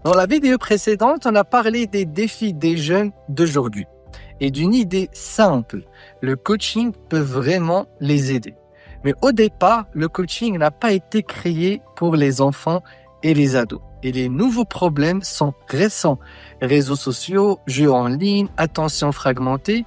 Dans la vidéo précédente, on a parlé des défis des jeunes d'aujourd'hui et d'une idée simple. Le coaching peut vraiment les aider. Mais au départ, le coaching n'a pas été créé pour les enfants et les ados. Et les nouveaux problèmes sont récents. Réseaux sociaux, jeux en ligne, attention fragmentée.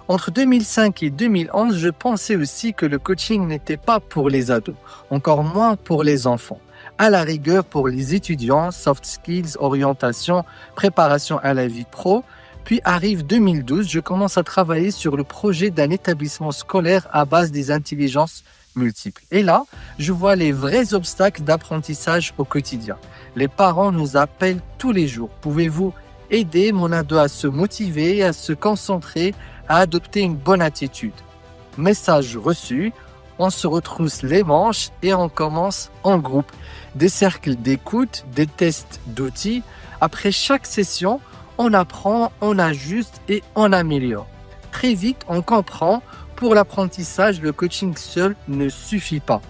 Entre 2005 et 2011, je pensais aussi que le coaching n'était pas pour les ados, encore moins pour les enfants. À la rigueur pour les étudiants, soft skills, orientation, préparation à la vie pro. Puis arrive 2012, je commence à travailler sur le projet d'un établissement scolaire à base des intelligences multiples. Et là, je vois les vrais obstacles d'apprentissage au quotidien. Les parents nous appellent tous les jours. Pouvez-vous aider mon ado à se motiver, à se concentrer, à adopter une bonne attitude? Message reçu, on se retrousse les manches et on commence en groupe. Des cercles d'écoute, des tests d'outils. Après chaque session, on apprend, on ajuste et on améliore. Très vite, on comprend, pour l'apprentissage, le coaching seul ne suffit pas.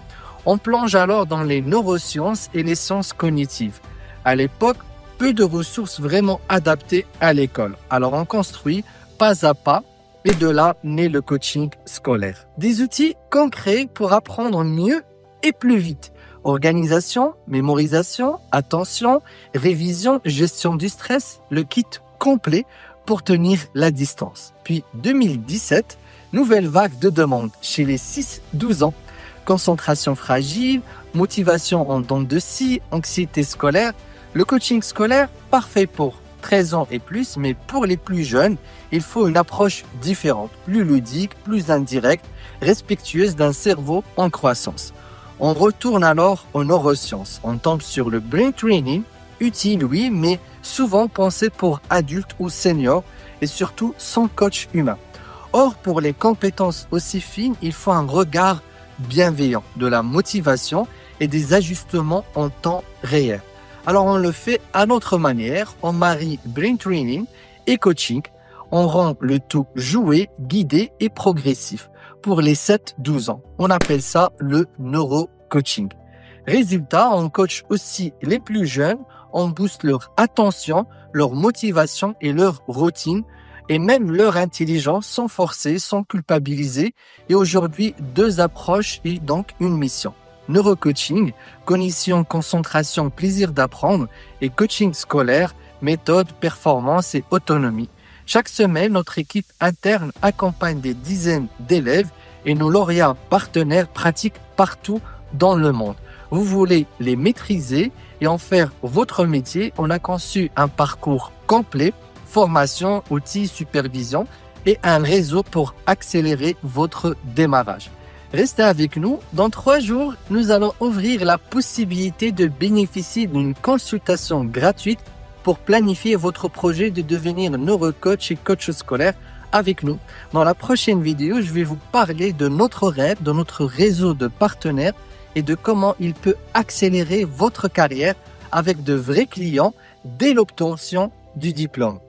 On plonge alors dans les neurosciences et les sciences cognitives. À l'époque, peu de ressources vraiment adaptées à l'école. Alors on construit pas à pas et de là naît le coaching scolaire. Des outils concrets pour apprendre mieux et plus vite. Organisation, mémorisation, attention, révision, gestion du stress, le kit complet pour tenir la distance. Puis 2017, nouvelle vague de demandes chez les 6-12 ans. Concentration fragile, motivation en dents de scie, anxiété scolaire. Le coaching scolaire, parfait pour 13 ans et plus, mais pour les plus jeunes, il faut une approche différente, plus ludique, plus indirecte, respectueuse d'un cerveau en croissance. On retourne alors aux neurosciences. On tombe sur le brain training, utile oui, mais souvent pensé pour adultes ou seniors et surtout sans coach humain. Or, pour les compétences aussi fines, il faut un regard bienveillant, de la motivation et des ajustements en temps réel. Alors, on le fait à notre manière, on marie brain training et coaching, on rend le tout joué, guidé et progressif. Pour les 7-12 ans, on appelle ça le neuro-coaching. Résultat, on coach aussi les plus jeunes, on booste leur attention, leur motivation et leur routine, et même leur intelligence sans forcer, sans culpabiliser. Et aujourd'hui, 2 approches et donc une mission. Neurocoaching, cognition, concentration, plaisir d'apprendre, et coaching scolaire, méthode, performance et autonomie. Chaque semaine, notre équipe interne accompagne des dizaines d'élèves et nos lauréats partenaires pratiquent partout dans le monde. Vous voulez les maîtriser et en faire votre métier, on a conçu un parcours complet, formation, outils, supervision et un réseau pour accélérer votre démarrage. Restez avec nous. Dans 3 jours, nous allons ouvrir la possibilité de bénéficier d'une consultation gratuite pour planifier votre projet de devenir neurocoach et coach scolaire avec nous. Dans la prochaine vidéo, je vais vous parler de notre rêve, de notre réseau de partenaires et de comment il peut accélérer votre carrière avec de vrais clients dès l'obtention du diplôme.